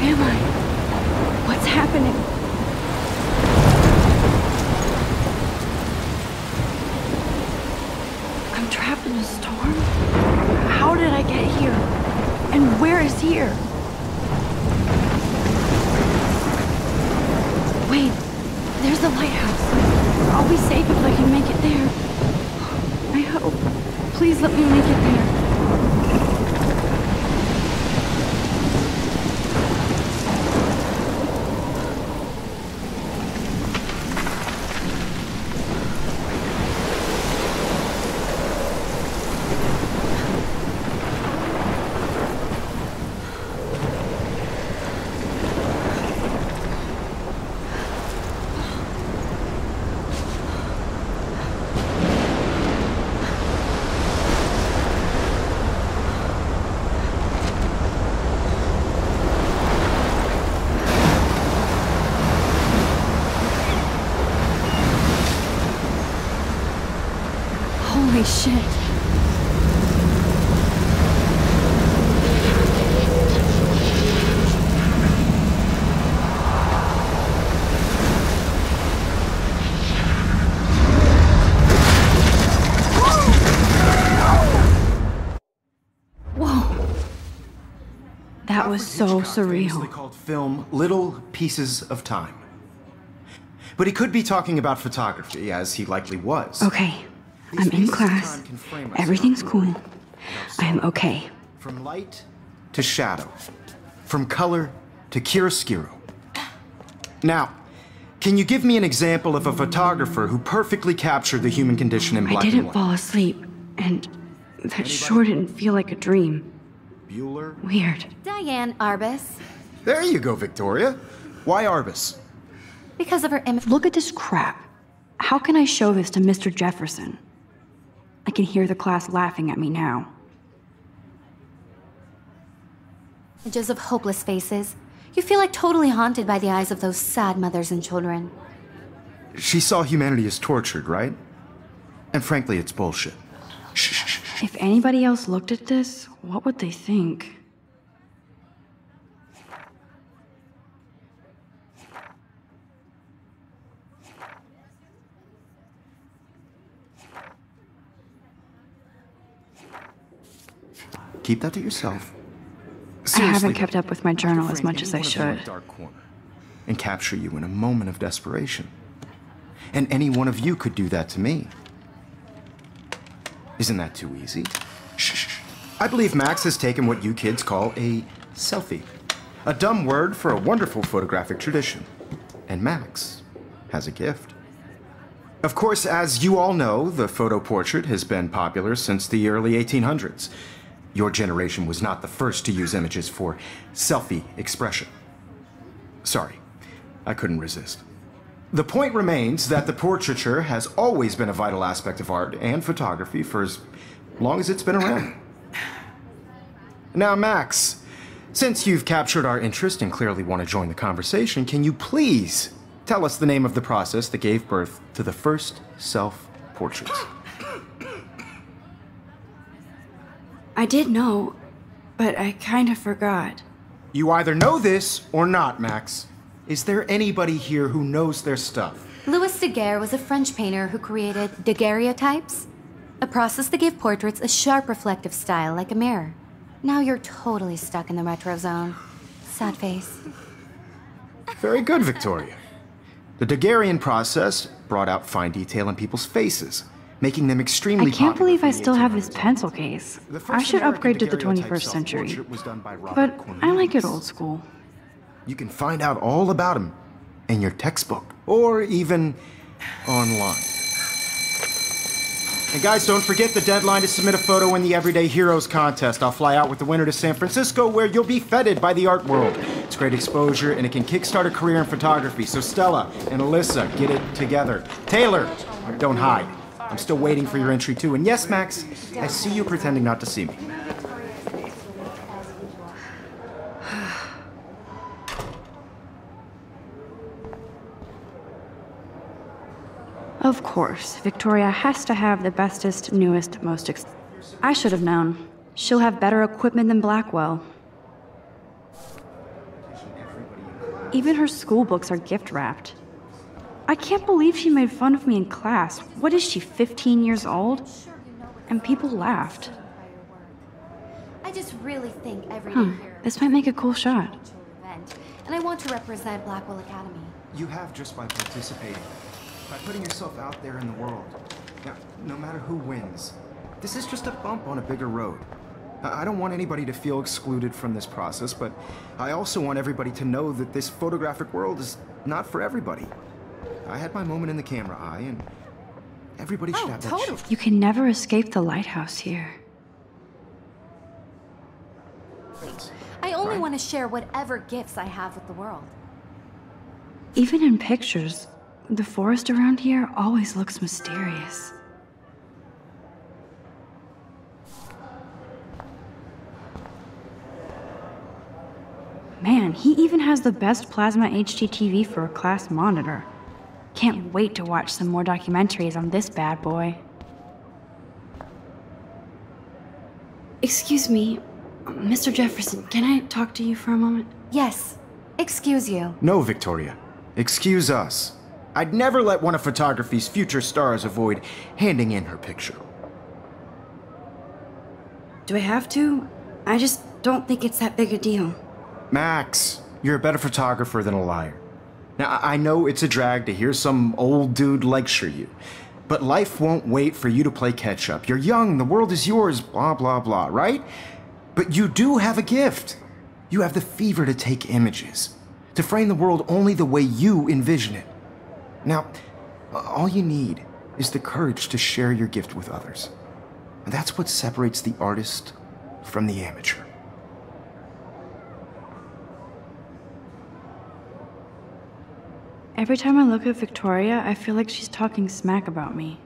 am I? What's happening? I'm trapped in a storm? How did I get here? And where is here? Wait, there's the lighthouse. I'll be safe if I can make it there. I hope. Please let me make it there. Holy shit. Whoa. That was so surreal. Called film Little Pieces of Time. But he could be talking about photography, as he likely was. Okay. I'm in class. Everything's cool. I am okay. From light to shadow. From color to chiaroscuro. Now, can you give me an example of a photographer who perfectly captured the human condition in black and white? I didn't fall asleep, and that sure didn't feel like a dream. Bueller? Weird. Diane Arbus. There you go, Victoria. Why Arbus? Because of her image. Look at this crap. How can I show this to Mr. Jefferson? I can hear the class laughing at me now. Images of hopeless faces. You feel like totally haunted by the eyes of those sad mothers and children. She saw humanity as tortured, right? And frankly, it's bullshit. Shh. If anybody else looked at this, what would they think? Keep that to yourself. Seriously, I haven't kept up with my journal as much as I should. Dark corner and capture you in a moment of desperation. And any one of you could do that to me. Isn't that too easy? Shh. I believe Max has taken what you kids call a selfie. A dumb word for a wonderful photographic tradition. And Max has a gift. Of course, as you all know, the photo portrait has been popular since the early 1800s. Your generation was not the first to use images for selfie expression. Sorry, I couldn't resist. The point remains that the portraiture has always been a vital aspect of art and photography for as long as it's been around. Now, Max, since you've captured our interest and clearly want to join the conversation, can you please tell us the name of the process that gave birth to the first self-portraits? I did know, but I kind of forgot. You either know this or not, Max. Is there anybody here who knows their stuff? Louis Daguerre was a French painter who created daguerreotypes, a process that gave portraits a sharp reflective style like a mirror. Now you're totally stuck in the retro zone. Sad face. Very good, Victoria. The Daguerrean process brought out fine detail in people's faces, making them extremely popular. I can't believe I still have this pencil case. I should upgrade to the 21st century. But I like it old school. You can find out all about him in your textbook, or even online. And guys, don't forget the deadline to submit a photo in the Everyday Heroes contest. I'll fly out with the winner to San Francisco, where you'll be feted by the art world. It's great exposure, and it can kickstart a career in photography. So Stella and Alyssa, get it together. Taylor, don't hide. I'm still waiting for your entry too. And yes, Max, I see you pretending not to see me. Of course, Victoria has to have the bestest, newest, most I should have known. She'll have better equipment than Blackwell. Even her school books are gift-wrapped. I can't believe she made fun of me in class. What is she, 15 years old? And people laughed. I just really think every day here... This might make a cool shot. And I want to represent Blackwell Academy. You have just by participating, by putting yourself out there in the world. Now, no matter who wins, this is just a bump on a bigger road. I don't want anybody to feel excluded from this process, but I also want everybody to know that this photographic world is not for everybody. I had my moment in the camera eye, and everybody should have that shit. You can never escape the lighthouse here. I only want to share whatever gifts I have with the world. Even in pictures, the forest around here always looks mysterious. Man, he even has the best plasma HDTV for a class monitor. Can't wait to watch some more documentaries on this bad boy. Excuse me, Mr. Jefferson, can I talk to you for a moment? Yes. Excuse you. No, Victoria. Excuse us. I'd never let one of photography's future stars avoid handing in her picture. Do I have to? I just don't think it's that big a deal. Max, you're a better photographer than a liar. Now, I know it's a drag to hear some old dude lecture you, but life won't wait for you to play catch-up. You're young, the world is yours, blah, blah, blah, right? But you do have a gift. You have the fever to take images, to frame the world only the way you envision it. Now, all you need is the courage to share your gift with others. And that's what separates the artist from the amateur. Every time I look at Victoria, I feel like she's talking smack about me.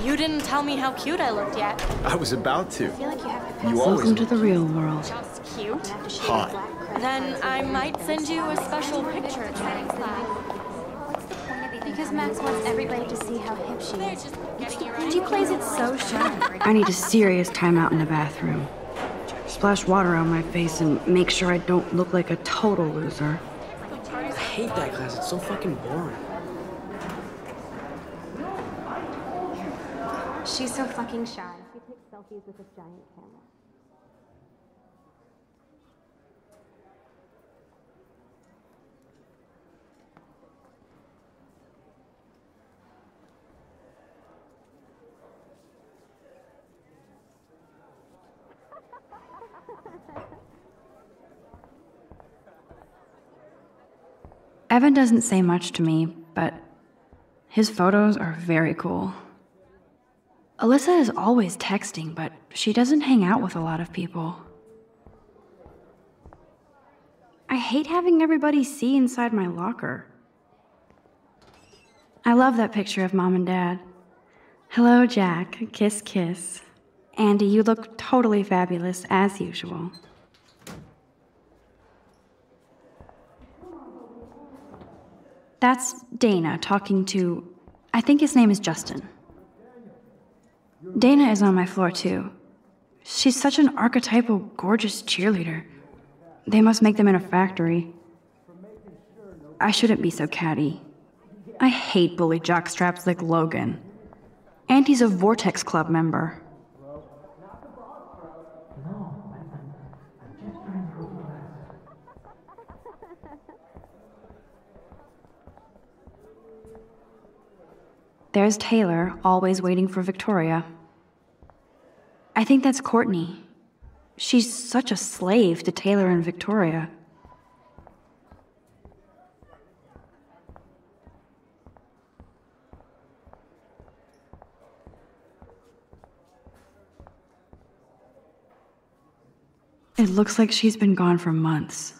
You didn't tell me how cute I looked yet. I was about to. I feel like you have to You always Welcome to the real world. just cute. hot. Then I might send you a special picture tonight. Because Max wants everybody to see how hip she is. Getting you ready. She plays it so shy. I need a serious timeout in the bathroom. Splash water on my face and make sure I don't look like a total loser. I hate that class, it's so fucking boring. She's so fucking shy. She takes selfies with this giant camera. Evan doesn't say much to me, but his photos are very cool. Alyssa is always texting, but she doesn't hang out with a lot of people. I hate having everybody see inside my locker. I love that picture of Mom and Dad. Hello, Jack. Kiss, kiss. Andy, you look totally fabulous, as usual. That's Dana talking to... I think his name is Justin. Dana is on my floor, too. She's such an archetypal, gorgeous cheerleader. They must make them in a factory. I shouldn't be so catty. I hate bully jockstraps like Logan. And he's a Vortex Club member. There's Taylor, always waiting for Victoria. I think that's Courtney. She's such a slave to Taylor and Victoria. It looks like she's been gone for months.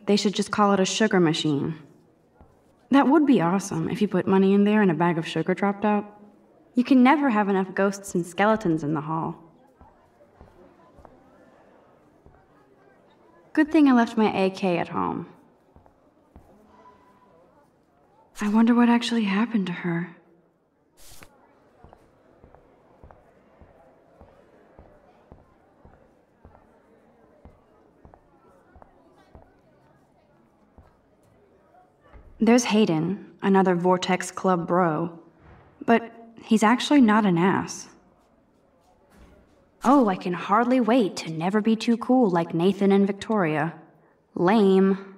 They should just call it a sugar machine. That would be awesome if you put money in there and a bag of sugar dropped out. You can never have enough ghosts and skeletons in the hall. Good thing I left my AK at home. I wonder what actually happened to her. There's Hayden, another Vortex Club bro. But he's actually not an ass. Oh, I can hardly wait to never be too cool like Nathan and Victoria. Lame.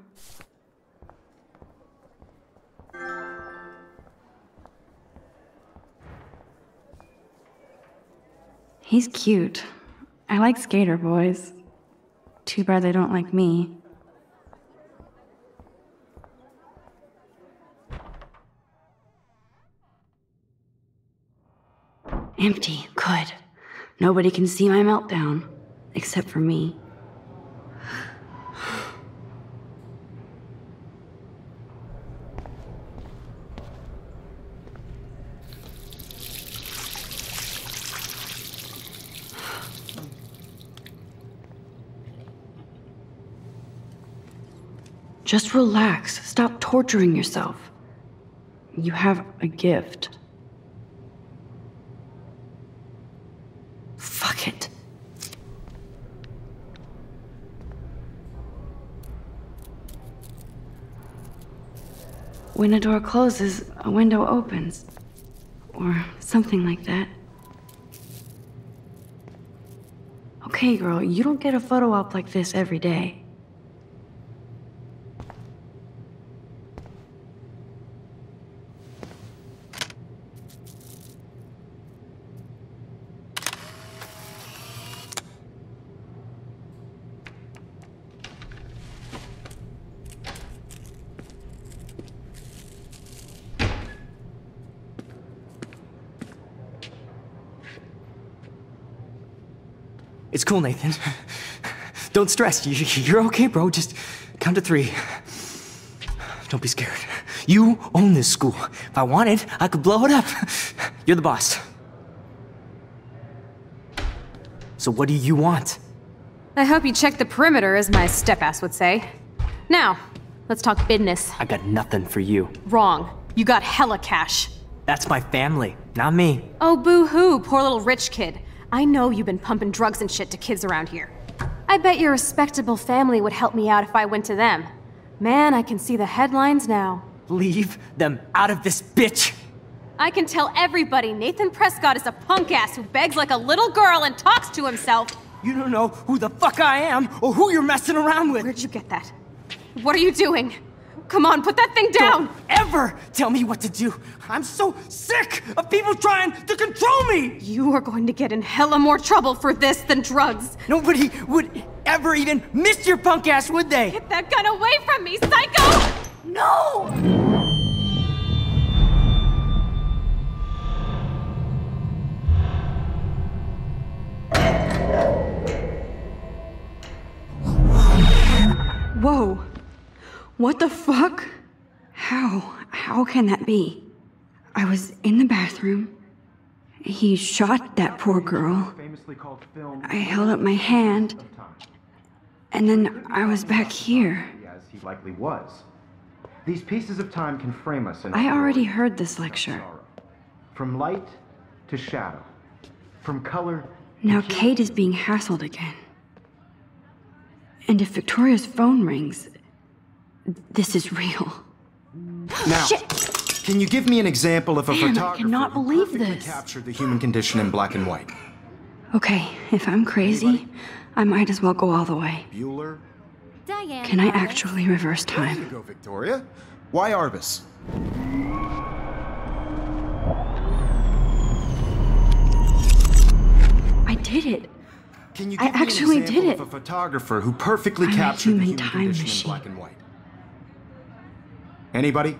He's cute. I like skater boys. Too bad they don't like me. Empty. Good. Nobody can see my meltdown. Except for me. Just relax. Stop torturing yourself. You have a gift. Fuck it. When a door closes, a window opens. Or something like that. Okay, girl, you don't get a photo op like this every day. It's cool, Nathan. Don't stress. You're okay, bro. Just count to 3. Don't be scared. You own this school. If I wanted, I could blow it up. You're the boss. So what do you want? I hope you checked the perimeter, as my step-ass would say. Now, let's talk business. I got nothing for you. Wrong. You got hella cash. That's my family, not me. Oh, boo-hoo, poor little rich kid. I know you've been pumping drugs and shit to kids around here. I bet your respectable family would help me out if I went to them. Man, I can see the headlines now. Leave them out of this bitch! I can tell everybody Nathan Prescott is a punk ass who begs like a little girl and talks to himself. You don't know who the fuck I am or who you're messing around with. Where'd you get that? What are you doing? Come on, put that thing down! Don't ever tell me what to do! I'm so sick of people trying to control me! You are going to get in hella more trouble for this than drugs. Nobody would ever even miss your punk ass, would they? Get that gun away from me, psycho! No! Whoa. What the fuck? How can that be? I was in the bathroom. He shot that poor girl. I held up my hand. And then I was back here. As he likely was. These pieces of time can frame us in I already heard this lecture. From light to shadow. From color. Now Kate is being hassled again. And if Victoria's phone rings, this is real. Now, Shit. Can you give me an example of a Damn, I photographer cannot who believe perfectly this. captured the human condition in black and white? Okay, if I'm crazy, I might as well go all the way. Bueller? Diane. Can I actually reverse There you time? go, Victoria. Why Arbus? I did it. Can you I give me actually an example did of a photographer who perfectly I'm a captured the human human time condition machine. in black and white? Anybody?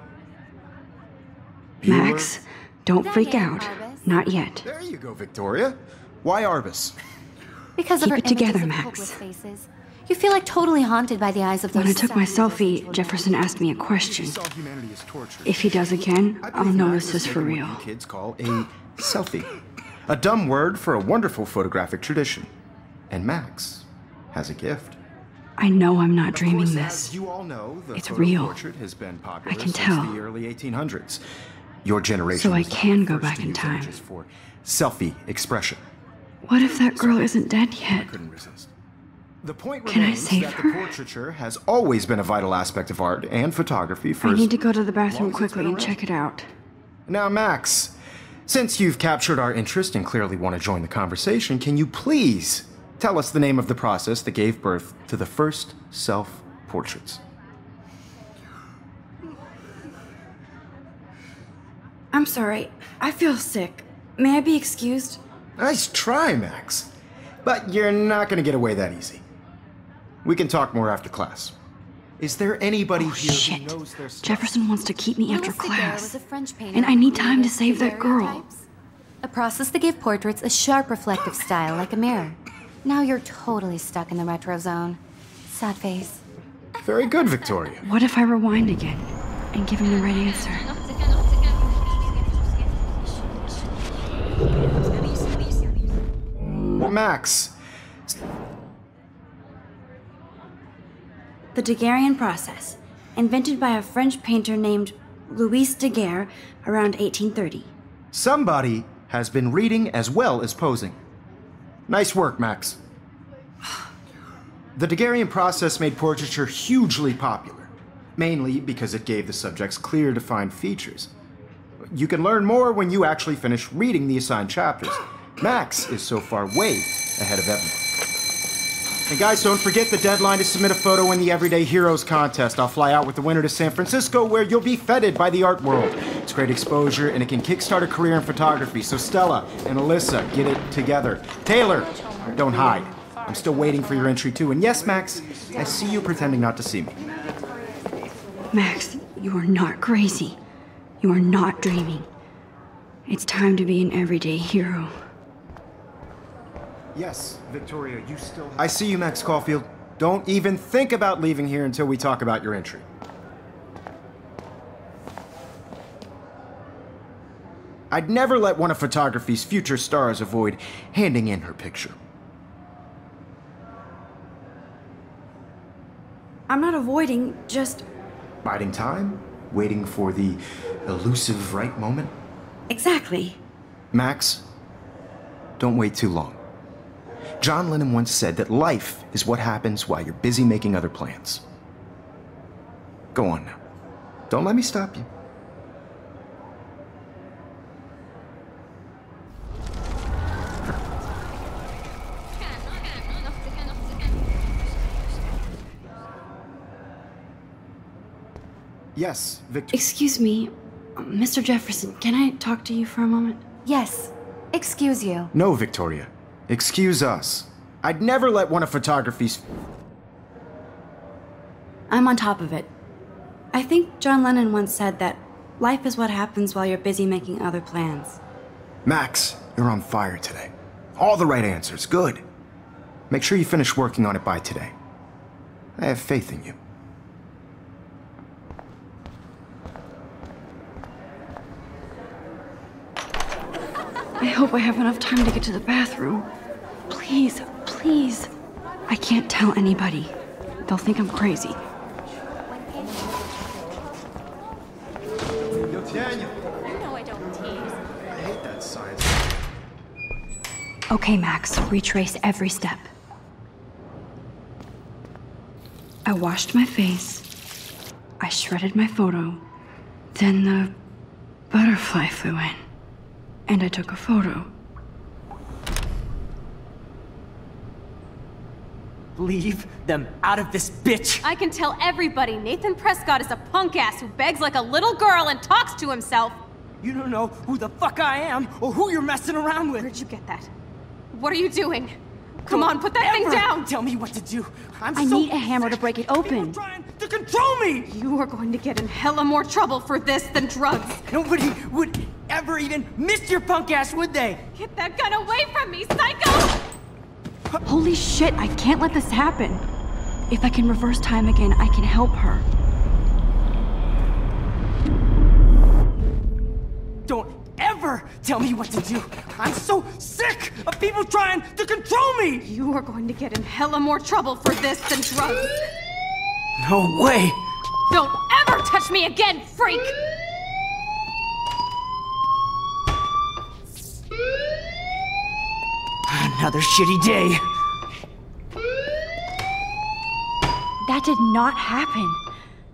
Max, don't freak Diane out. Arbus. Not yet. There you go, Victoria. Why Arbus? Because Keep of her it together, images of Max. hopeless faces. You feel like totally haunted by the eyes of those When I took my sad selfie, children. Jefferson asked me a question. Saw humanity as torture. If he does again, I I'll believe know Max this has is for taken real. what you kids call a selfie. A dumb word for a wonderful photographic tradition. And Max has a gift. I know I'm not Of dreaming course, this. as you all know, the It's photo real. portrait has been popular I can since tell. the early 1800s. Your generation So I was the can go first back to in use time. images for selfie expression. What if that girl isn't dead I yet? couldn't resist. The point Can I remains save that her? the portraiture has always been a vital aspect of art and photography for I as need to go to the bathroom long as it's quickly been and check it out. Now, Max, since you've captured our interest and clearly want to join the conversation, can you please tell us the name of the process that gave birth to the first self-portraits? I'm sorry. I feel sick. May I be excused? Nice try, Max. But you're not going to get away that easy. We can talk more after class. Is there anybody here Shit. who knows their stuff? Jefferson wants to keep me after Louis Daguerre class. was a French painter And I who need time to created save that girl. daguerreotypes, a process that gave portraits a sharp reflective style like a mirror. Now you're totally stuck in the retro zone. Sad face. Very good, Victoria. What if I rewind again and give him the right answer? Max, The Daguerrean process, invented by a French painter named Louis Daguerre around 1830. somebody has been reading as well as posing. Nice work, Max. The Daguerrean process made portraiture hugely popular, mainly because it gave the subjects clear, defined features. You can learn more when you actually finish reading the assigned chapters. Max is so far way ahead of everyone. And guys, don't forget the deadline to submit a photo in the Everyday Heroes contest. I'll fly out with the winner to San Francisco, where you'll be feted by the art world. It's great exposure, and it can kickstart a career in photography. So Stella and Alyssa, get it together. Taylor, don't hide. I'm still waiting for your entry too. And yes, Max, I see you pretending not to see me. Max, you are not crazy. You are not dreaming. It's time to be an everyday hero. Yes, Victoria, you still have... I see you, Max Caulfield. Don't even think about leaving here until we talk about your entry. I'd never let one of photography's future stars avoid handing in her picture. I'm not avoiding, just... Biding time? Waiting for the elusive right moment? Exactly. Max, don't wait too long. John Lennon once said that life is what happens while you're busy making other plans. Go on now. Don't let me stop you. Yes, Victor. Excuse me, Mr. Jefferson, can I talk to you for a moment? Yes. Excuse you. No, Victoria. Excuse us. I'd never let one of photography's... I'm on top of it. I think John Lennon once said that life is what happens while you're busy making other plans. Max, you're on fire today. All the right answers. Good. Make sure you finish working on it by today. I have faith in you. I hope I have enough time to get to the bathroom. Please, please. I can't tell anybody. They'll think I'm crazy. Yo, Daniel. You know I don't tease. I hate that science. Okay, Max, retrace every step. I washed my face. I shredded my photo. Then the butterfly flew in. And I took a photo. Leave them out of this bitch! I can tell everybody Nathan Prescott is a punk ass who begs like a little girl and talks to himself. You don't know who the fuck I am or who you're messing around with. Where'd you get that? What are you doing? Come on, put that thing Ever down! Tell me what to do. I need a hammer to break it open. People trying to control me! You are going to get in hella more trouble for this than drugs. Nobody would ever even miss your punk ass, would they? Get that gun away from me, psycho! Holy shit, I can't let this happen. If I can reverse time again, I can help her. Don't ever tell me what to do. I'm so sick of people trying to control me! You are going to get in hella more trouble for this than drugs. No way! Don't ever touch me again, freak! Another shitty day. That did not happen.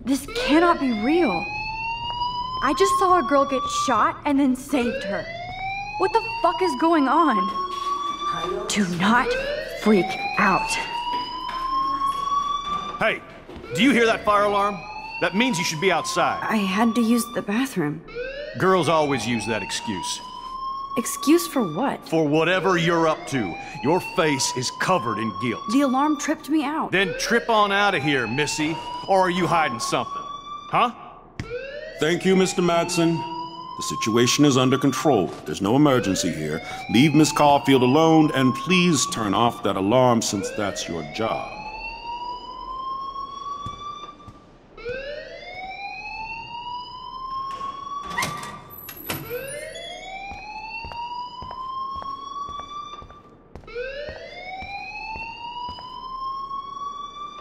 This cannot be real. I just saw a girl get shot and then saved her. What the fuck is going on? Do not freak out. Hey, do you hear that fire alarm? That means you should be outside. I had to use the bathroom. Girls always use that excuse. Excuse for what? For whatever you're up to. Your face is covered in guilt. The alarm tripped me out. Then trip on out of here, Missy. Or are you hiding something? Huh? Thank you, Mr. Madsen. The situation is under control. There's no emergency here. Leave Miss Caulfield alone, and please turn off that alarm since that's your job.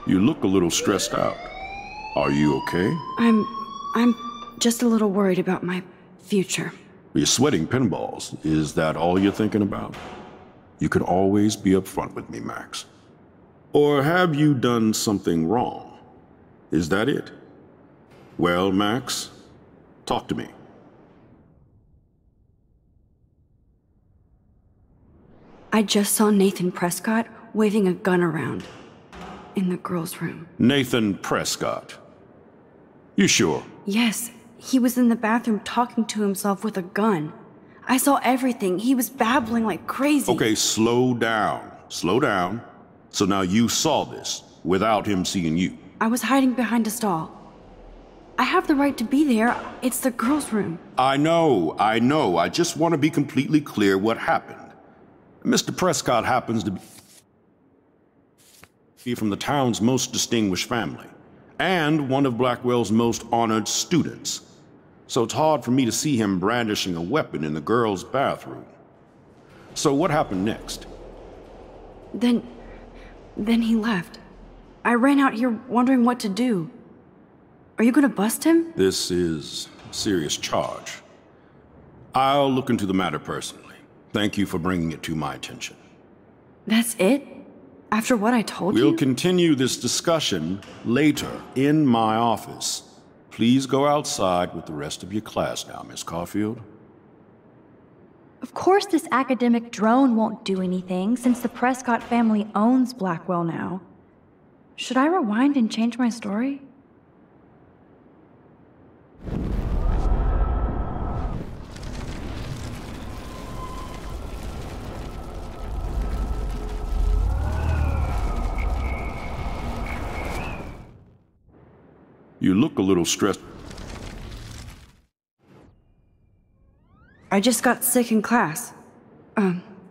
You look a little stressed out. Are you okay? I'm just a little worried about my future. You're sweating pinballs. Is that all you're thinking about? You can always be upfront with me, Max. Or have you done something wrong? Is that it? Well, Max, talk to me. I just saw Nathan Prescott waving a gun around in the girls' room. Nathan Prescott. You sure? Yes, he was in the bathroom talking to himself with a gun. I saw everything. He was babbling like crazy. Okay, slow down. Slow down. So now you saw this without him seeing you. I was hiding behind a stall. I have the right to be there. It's the girls' room. I know. I just want to be completely clear what happened. Mr. Prescott happens to be from the town's most distinguished family, and one of Blackwell's most honored students. So it's hard for me to see him brandishing a weapon in the girls' bathroom. So what happened next? Then he left. I ran out here wondering what to do. Are you gonna bust him? This is a serious charge. I'll look into the matter personally. Thank you for bringing it to my attention. That's it? After what I told you? We'll continue this discussion later in my office. Please go outside with the rest of your class now, Miss Caulfield. Of course this academic drone won't do anything since the Prescott family owns Blackwell now. Should I rewind and change my story? You look a little stressed. I just got sick in class.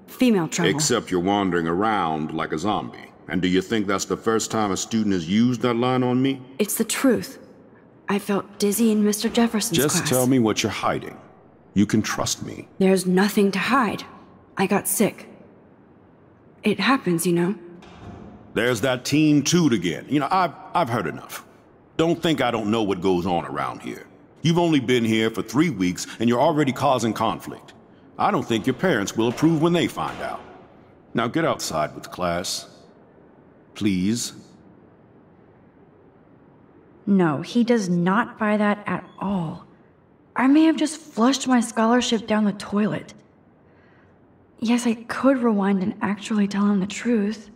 Female trouble. Except you're wandering around like a zombie. And do you think that's the first time a student has used that line on me? It's the truth. I felt dizzy in Mr. Jefferson's class. Just tell me what you're hiding. You can trust me. There's nothing to hide. I got sick. It happens, you know. There's that Team Toot again. You know, I've heard enough. Don't think I don't know what goes on around here. You've only been here for 3 weeks, and you're already causing conflict. I don't think your parents will approve when they find out. Now get outside with class. Please. No, he does not buy that at all. I may have just flushed my scholarship down the toilet. Yes, I could rewind and actually tell him the truth.